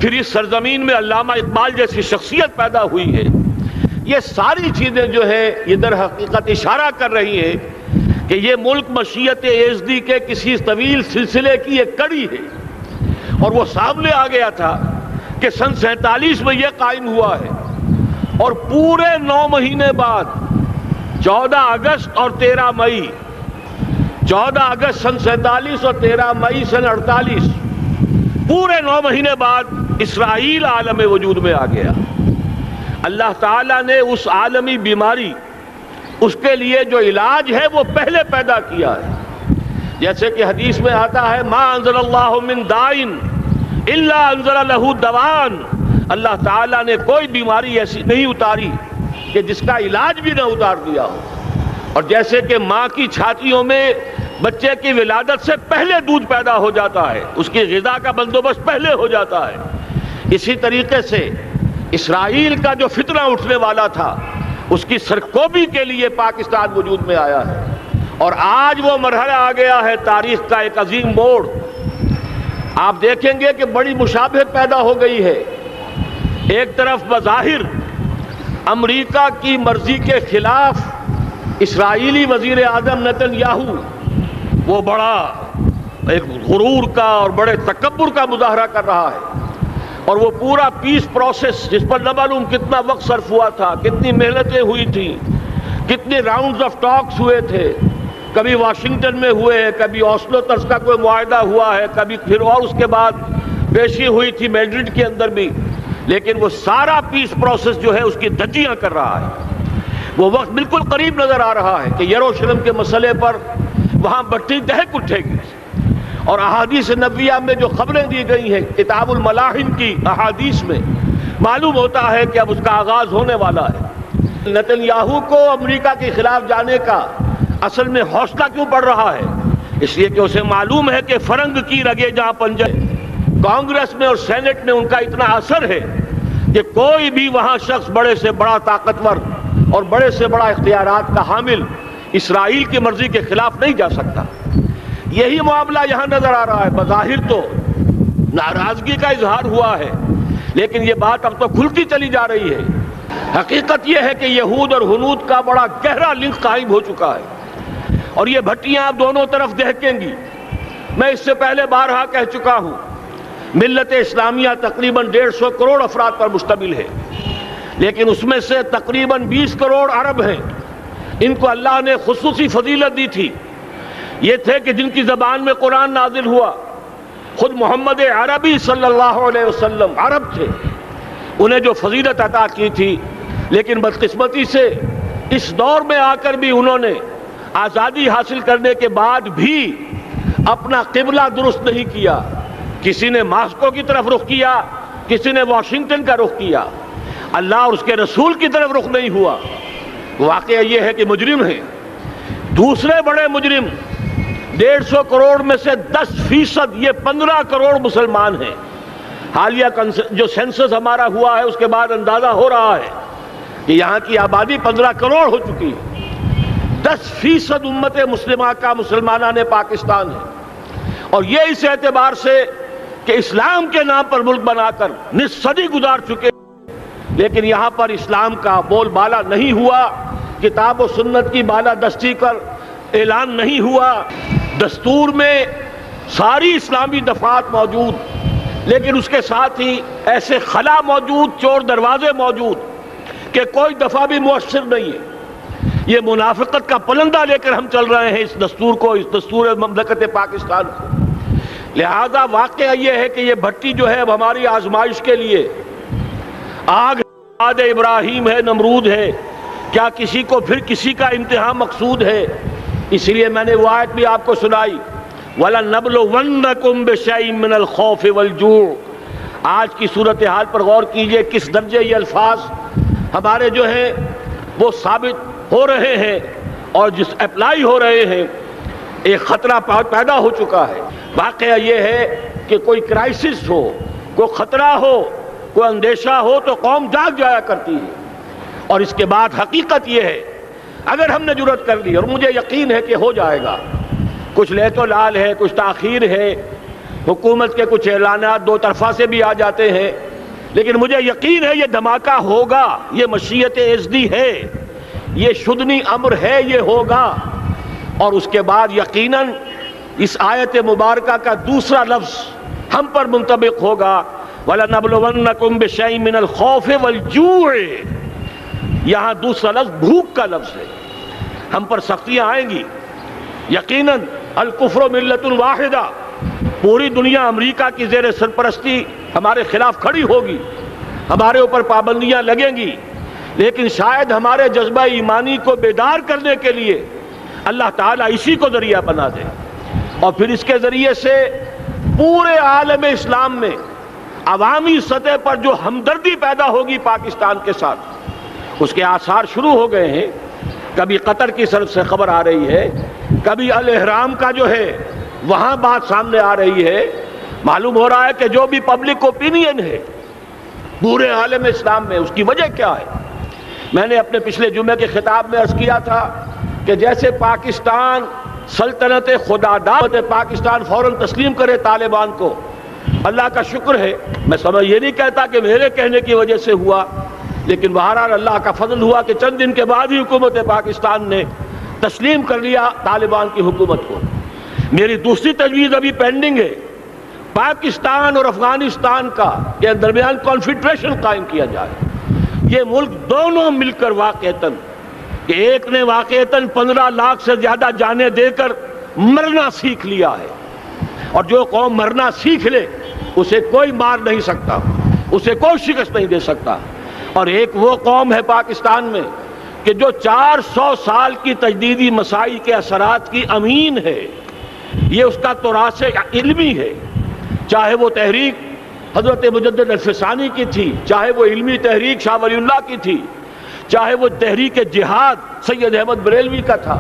پھر اس سرزمین میں علامہ اقبال جیسی شخصیت پیدا ہوئی ہے. یہ ساری چیزیں جو ہے یہ در حقیقت اشارہ کر رہی ہیں کہ یہ ملک مشیت ایزدی کے کسی طویل سلسلے کی ایک کڑی ہے. اور وہ سامنے آ گیا تھا کہ سن 47 میں یہ قائم ہوا ہے، اور پورے 9 مہینے بعد 14 اگست اور 13 مئی، 14 اگست سن 47 اور 13 مئی سن 48، پورے 9 مہینے بعد اسرائیل عالم وجود میں آ گیا. اللہ تعالیٰ نے اس عالمی بیماری، اس کے لیے جو علاج ہے وہ پہلے پیدا کیا ہے. جیسے کہ حدیث میں آتا ہے ما انزل اللہ من دائن الا انزل له دوان، اللہ تعالیٰ نے کوئی بیماری ایسی نہیں اتاری کہ جس کا علاج بھی نہ اتار دیا ہو. اور جیسے کہ ماں کی چھاتیوں میں بچے کی ولادت سے پہلے دودھ پیدا ہو جاتا ہے، اس کی غذا کا بندوبست پہلے ہو جاتا ہے، اسی طریقے سے اسرائیل کا جو فتنہ اٹھنے والا تھا اس کی سرکوبی کے لیے پاکستان وجود میں آیا ہے. اور آج وہ مرحلہ آ گیا ہے تاریخ کا ایک عظیم موڑ. آپ دیکھیں گے کہ بڑی مشابہت پیدا ہو گئی ہے. ایک طرف بظاہر امریکہ کی مرضی کے خلاف اسرائیلی وزیر اعظم نیتن یاہو وہ بڑا ایک غرور کا اور بڑے تکبر کا مظاہرہ کر رہا ہے، اور وہ پورا پیس پروسیس جس پر نہ معلوم کتنا وقت صرف ہوا تھا، کتنی محنتیں ہوئی تھیں، کتنے راؤنڈز آف ٹاکس ہوئے تھے، کبھی واشنگٹن میں ہوئے ہیں، کبھی اوسلو طرز کا کوئی معاہدہ ہوا ہے، کبھی پھر اور اس کے بعد پیشی ہوئی تھی میڈرڈ کے اندر بھی، لیکن وہ سارا پیس پروسیس جو ہے اس کی دھجیاں کر رہا ہے. وہ وقت بالکل قریب نظر آ رہا ہے کہ یروشلم کے مسئلے پر وہاں بٹی دہک اٹھے گی. اور احادیث نبویہ میں جو خبریں دی گئی ہیں کتاب الملاحم کی احادیث میں معلوم ہوتا ہے کہ اب اس کا آغاز ہونے والا ہے. نیتن یاہو کو امریکہ کے خلاف جانے کا اصل میں حوصلہ کیوں پڑ رہا ہے؟ اس لیے کہ اسے معلوم ہے کہ فرنگ کی رگے جہاں پنجے، کانگریس میں اور سینٹ میں ان کا اتنا اثر ہے کہ کوئی بھی وہاں شخص بڑے سے بڑا طاقتور اور بڑے سے بڑا اختیارات کا حامل اسرائیل کی مرضی کے خلاف نہیں جا سکتا. یہی معاملہ یہاں نظر آ رہا ہے. بظاہر تو ناراضگی کا اظہار ہوا ہے، لیکن یہ بات اب تو کھلتی چلی جا رہی ہے. حقیقت یہ ہے کہ یہود اور ہنود کا بڑا گہرا لنک قائم ہو چکا ہے، اور یہ بھٹیاں اب دونوں طرف دہکیں گی. میں اس سے پہلے بارہا کہہ چکا ہوں، ملت اسلامیہ تقریباً 150 کروڑ افراد پر مشتمل ہے، لیکن اس میں سے تقریباً 20 کروڑ عرب ہیں. ان کو اللہ نے خصوصی فضیلت دی تھی. یہ تھے کہ جن کی زبان میں قرآن نازل ہوا. خود محمد عربی صلی اللہ علیہ وسلم عرب تھے، انہیں جو فضیلت عطا کی تھی، لیکن بدقسمتی سے اس دور میں آ کر بھی انہوں نے آزادی حاصل کرنے کے بعد بھی اپنا قبلہ درست نہیں کیا. کسی نے ماسکو کی طرف رخ کیا، کسی نے واشنگٹن کا رخ کیا، اللہ اور اس کے رسول کی طرف رخ نہیں ہوا. واقعہ یہ ہے کہ مجرم ہیں. دوسرے بڑے مجرم 150 کروڑ میں سے 10% یہ 15 کروڑ مسلمان ہیں. حالیہ جو سینسس ہمارا ہوا ہے اس کے بعد اندازہ ہو رہا ہے کہ یہاں کی آبادی 15 کروڑ ہو چکی ہے. 10% امت مسلمہ کا مسلمانان پاکستان ہے، اور یہ اس اعتبار سے کہ اسلام کے نام پر ملک بنا کر نصف صدی گزار چکے، لیکن یہاں پر اسلام کا بول بالا نہیں ہوا، کتاب و سنت کی بالادستی کر اعلان نہیں ہوا. دستور میں ساری اسلامی دفعات موجود، لیکن اس کے ساتھ ہی ایسے خلا موجود، چور دروازے موجود کہ کوئی دفعہ بھی مؤثر نہیں ہے. یہ منافقت کا پلندہ لے کر ہم چل رہے ہیں اس دستور کو، اس دستور مملکت پاکستان کو. لہذا واقعہ یہ ہے کہ یہ بھٹی جو ہے اب ہماری آزمائش کے لیے آگ آد ابراہیم ہے، نمرود ہے. کیا کسی کو پھر کسی کا امتحان مقصود ہے؟ اس لیے میں نے وہ آیت بھی آپ کو سنائی، وَلَنَبْلُوَنَّكُمْ بِشَيْءٍ مِّنَ الْخَوْفِ وَالْجُوعِ. آج کی صورتحال پر غور کیجئے، کس درجے یہ الفاظ ہمارے جو ہیں وہ ثابت ہو رہے ہیں اور جس اپلائی ہو رہے ہیں. ایک خطرہ پیدا ہو چکا ہے. واقعہ یہ ہے کہ کوئی کرائسس ہو، کوئی خطرہ ہو، کوئی اندیشہ ہو تو قوم جاگ جایا کرتی ہے. اور اس کے بعد حقیقت یہ ہے، اگر ہم نے جرأت کر لی، اور مجھے یقین ہے کہ ہو جائے گا، کچھ لے تو لال ہے، کچھ تاخیر ہے، حکومت کے کچھ اعلانات دو طرفہ سے بھی آ جاتے ہیں، لیکن مجھے یقین ہے یہ دھماکہ ہوگا، یہ مشیت ازدی ہے، یہ شدنی امر ہے، یہ ہوگا۔ اور اس کے بعد یقیناً اس آیت مبارکہ کا دوسرا لفظ ہم پر منطبق ہوگا، وَلَنَبْلُوَنَّكُمْ بِشَيْءٍ مِّنَ الْخَوْفِ وَالْجُوعِ۔ یہاں دوسرا لفظ بھوک کا لفظ ہے، ہم پر سختیاں آئیں گی یقیناً۔ الکفر ملت واحدہ، پوری دنیا امریکہ کی زیر سرپرستی ہمارے خلاف کھڑی ہوگی، ہمارے اوپر پابندیاں لگیں گی، لیکن شاید ہمارے جذبہ ایمانی کو بیدار کرنے کے لیے اللہ تعالیٰ اسی کو ذریعہ بنا دے، اور پھر اس کے ذریعے سے پورے عالم اسلام میں عوامی سطح پر جو ہمدردی پیدا ہوگی پاکستان کے ساتھ، اس کے آثار شروع ہو گئے ہیں۔ کبھی قطر کی طرف سے خبر آ رہی ہے، کبھی الاحرام کا جو ہے وہاں بات سامنے آ رہی ہے۔ معلوم ہو رہا ہے کہ جو بھی پبلک اوپینین ہے پورے عالم اسلام میں، اس کی وجہ کیا ہے؟ میں نے اپنے پچھلے جمعے کے خطاب میں عرض کیا تھا کہ جیسے پاکستان سلطنت خدا داد، پاکستان فوراً تسلیم کرے طالبان کو، اللہ کا شکر ہے۔ میں سمجھ یہ نہیں کہتا کہ میرے کہنے کی وجہ سے ہوا، لیکن بہرحال اللہ کا فضل ہوا کہ چند دن کے بعد ہی حکومت پاکستان نے تسلیم کر لیا طالبان کی حکومت کو۔ میری دوسری تجویز ابھی پینڈنگ ہے، پاکستان اور افغانستان کا کے درمیان کانفیڈریشن قائم کیا جائے۔ یہ ملک دونوں مل کر واقعتاً، کہ ایک نے واقعتاً 15 لاکھ سے زیادہ جانیں دے کر مرنا سیکھ لیا ہے، اور جو قوم مرنا سیکھ لے اسے کوئی مار نہیں سکتا، اسے کوئی شکست نہیں دے سکتا۔ اور ایک وہ قوم ہے پاکستان میں کہ جو 400 سال کی تجدیدی مسائی کے اثرات کی امین ہے، یہ اس کا تراث علمی ہے، چاہے وہ تحریک حضرت مجدد الفسانی کی تھی، چاہے وہ علمی تحریک شاہ ولی اللہ کی تھی، چاہے وہ تحریک جہاد سید احمد بریلوی کا تھا،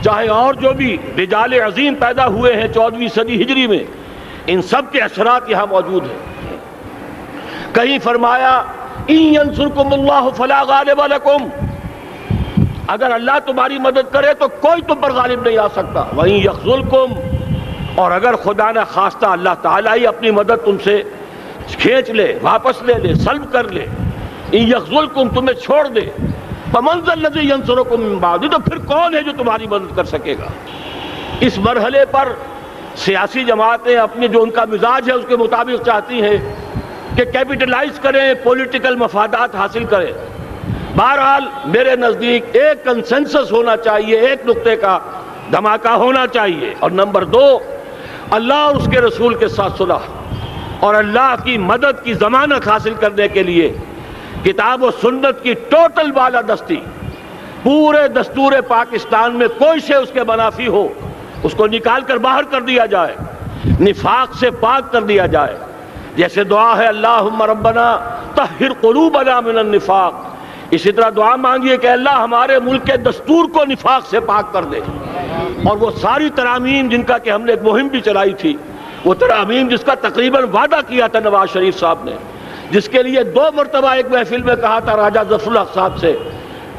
چاہے اور جو بھی رجال عظیم پیدا ہوئے ہیں 14ویں صدی ہجری میں، ان سب کے اثرات یہاں موجود ہیں۔ کہیں فرمایا اِن يَنْصُرْكُمُ اللَّهُ فَلَا غَالِبَ لَكُمْ، اگر اللہ تمہاری مدد کرے تو کوئی تم پر غالب نہیں آ سکتا۔ وَإِن يَخْذُلْكُمْ، اور اگر خدا نہ خواستہ اللہ تعالیٰ ہی اپنی مدد تم سے کھینچ لے، واپس لے لے، سلب کر لے، اِن يَخْذُلْكُمْ، تمہیں چھوڑ دے، فَمَنْ ذَا الَّذِي يَنْصُرُكُمْ مِنْ بَعْدِهِ، تو پھر کون ہے جو تمہاری مدد کر سکے گا؟ اس مرحلے پر سیاسی جماعتیں اپنے جو ان کا مزاج ہے اس کے مطابق چاہتی ہیں کہ کیپٹلائز کریں، پولیٹیکل مفادات حاصل کریں۔ بہرحال میرے نزدیک ایک کنسنسس ہونا چاہیے، ایک نقطے کا دھماکہ ہونا چاہیے، اور نمبر 2، اللہ اور اس کے رسول کے ساتھ صلح اور اللہ کی مدد کی ضمانت حاصل کرنے کے لیے کتاب و سنت کی ٹوٹل بالادستی، پورے دستور پاکستان میں کوئی شے اس کے منافی ہو اس کو نکال کر باہر کر دیا جائے، نفاق سے پاک کر دیا جائے۔ جیسے دعا ہے اللہم ربنا طہر قلوبنا من النفاق، اسی طرح دعا مانگیے کہ اللہ ہمارے ملک کے دستور کو نفاق سے پاک کر دے۔ اور وہ ساری ترامیم جن کا کہ ہم نے ایک مہم بھی چلائی تھی، وہ ترامیم جس کا تقریباً وعدہ کیا تھا نواز شریف صاحب نے، جس کے لیے 2 مرتبہ ایک محفل میں کہا تھا راجہ ظفر الحق صاحب سے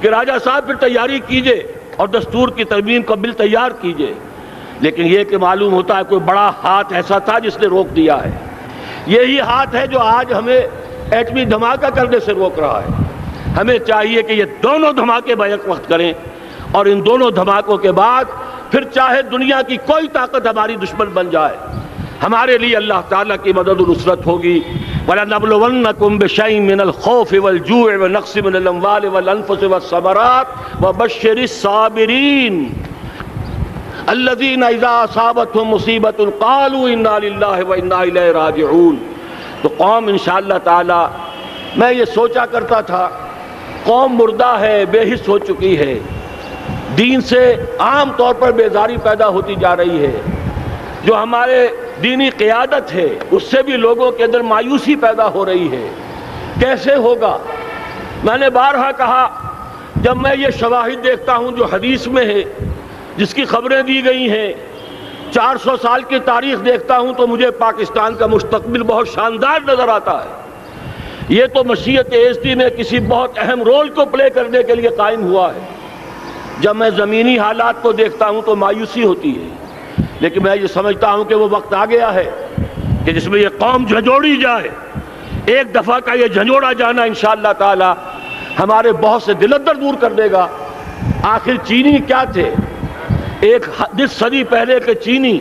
کہ راجہ صاحب پھر تیاری کیجئے اور دستور کی ترمیم کا بل تیار کیجئے، لیکن یہ کہ معلوم ہوتا ہے کوئی بڑا ہاتھ ایسا تھا جس نے روک دیا ہے۔ یہی ہاتھ ہے جو آج ہمیں ایٹمی دھماکہ کرنے سے روک رہا ہے۔ ہمیں چاہیے کہ یہ دونوں دھماکے بیک وقت کریں، اور ان دونوں دھماکوں کے بعد پھر چاہے دنیا کی کوئی طاقت ہماری دشمن بن جائے، ہمارے لیے اللہ تعالیٰ کی مدد و نصرت ہوگی۔ وَلَنَبْلُوَنَّكُمْ بِشَيْءٍ مِّنَ الْخَوْفِ وَالْجُوعِ وَنَقْصٍ مِّنَ الْأَمْوَالِ وَالْأَنفُسِ وَالثَّمَرَاتِ وَبَشِّرِ الصَّابِرِينَ الَّذِينَ إِذَا أَصَابَتْهُمْ مُصِيبَةٌ قَالُوا إِنَّا لِلَّهِ وَإِنَّا إِلَيْهِ رَاجِعُونَ۔ تو قوم انشاءاللہ تعالی، میں یہ سوچا کرتا تھا قوم مردہ ہے، بے حس ہو چکی ہے، دین سے عام طور پر بیزاری پیدا ہوتی جا رہی ہے، جو ہمارے دینی قیادت ہے اس سے بھی لوگوں کے اندر مایوسی پیدا ہو رہی ہے۔ کیسے ہوگا؟ میں نے بارہا کہا، جب میں یہ شواہد دیکھتا ہوں جو حدیث میں ہے، جس کی خبریں دی گئی ہیں، 400 سال کی تاریخ دیکھتا ہوں، تو مجھے پاکستان کا مستقبل بہت شاندار نظر آتا ہے۔ یہ تو مشیت ازدی میں کسی بہت اہم رول کو پلے کرنے کے لیے قائم ہوا ہے۔ جب میں زمینی حالات کو دیکھتا ہوں تو مایوسی ہوتی ہے، لیکن میں یہ سمجھتا ہوں کہ وہ وقت آ گیا ہے کہ جس میں یہ قوم جھنجھوڑی جائے. ایک دفعہ کا یہ جھنجھوڑا جانا انشاءاللہ تعالی ہمارے بہت سے دل اندر دور کر دے گا. آخر چینی کیا تھے؟ ایک 10 صدی پہلے کے چینی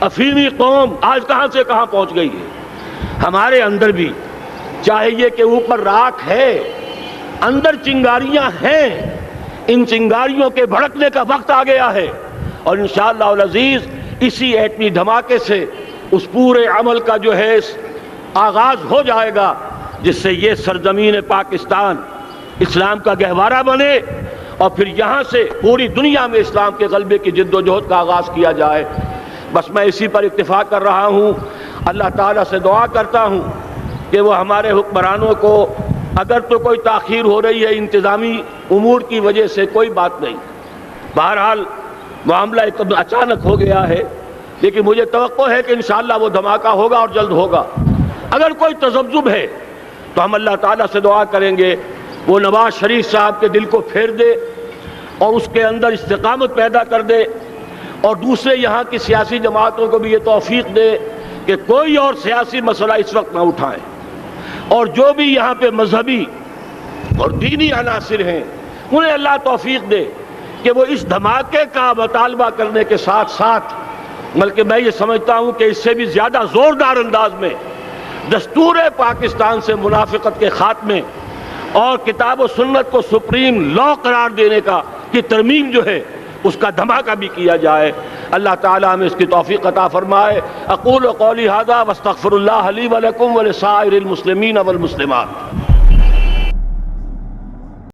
افریقی قوم آج کہاں سے کہاں پہنچ گئی ہے. ہمارے اندر بھی چاہیے کہ اوپر راکھ ہے، اندر چنگاریاں ہیں، ان چنگاریوں کے بھڑکنے کا وقت آ گیا ہے، اور انشاءاللہ العزیز اسی ایٹمی دھماکے سے اس پورے عمل کا جو ہے آغاز ہو جائے گا، جس سے یہ سرزمین پاکستان اسلام کا گہوارہ بنے، اور پھر یہاں سے پوری دنیا میں اسلام کے غلبے کی جد و جہد کا آغاز کیا جائے. بس میں اسی پر اتفاق کر رہا ہوں. اللہ تعالیٰ سے دعا کرتا ہوں کہ وہ ہمارے حکمرانوں کو، اگر تو کوئی تاخیر ہو رہی ہے انتظامی امور کی وجہ سے، کوئی بات نہیں، بہرحال معاملہ ایک اچانک ہو گیا ہے، لیکن مجھے توقع ہے کہ انشاءاللہ وہ دھماکہ ہوگا اور جلد ہوگا. اگر کوئی تذبذب ہے تو ہم اللہ تعالیٰ سے دعا کریں گے وہ نواز شریف صاحب کے دل کو پھیر دے اور اس کے اندر استقامت پیدا کر دے، اور دوسرے یہاں کی سیاسی جماعتوں کو بھی یہ توفیق دے کہ کوئی اور سیاسی مسئلہ اس وقت نہ اٹھائیں، اور جو بھی یہاں پہ مذہبی اور دینی عناصر ہیں انہیں اللہ توفیق دے کہ وہ اس دھماکے کا مطالبہ کرنے کے ساتھ ساتھ، بلکہ میں یہ سمجھتا ہوں کہ اس سے بھی زیادہ زوردار انداز میں دستور پاکستان سے منافقت کے خاتمے اور کتاب و سنت کو سپریم لا قرار دینے کی ترمیم جو ہے اس کا دھماکہ بھی کیا جائے. اللہ تعالیٰ ہمیں اس کی توفیق عطا فرمائے. اقول قولی ھذا واستغفر اللہ لی ولکم ولسائر المسلمین والمسلمات.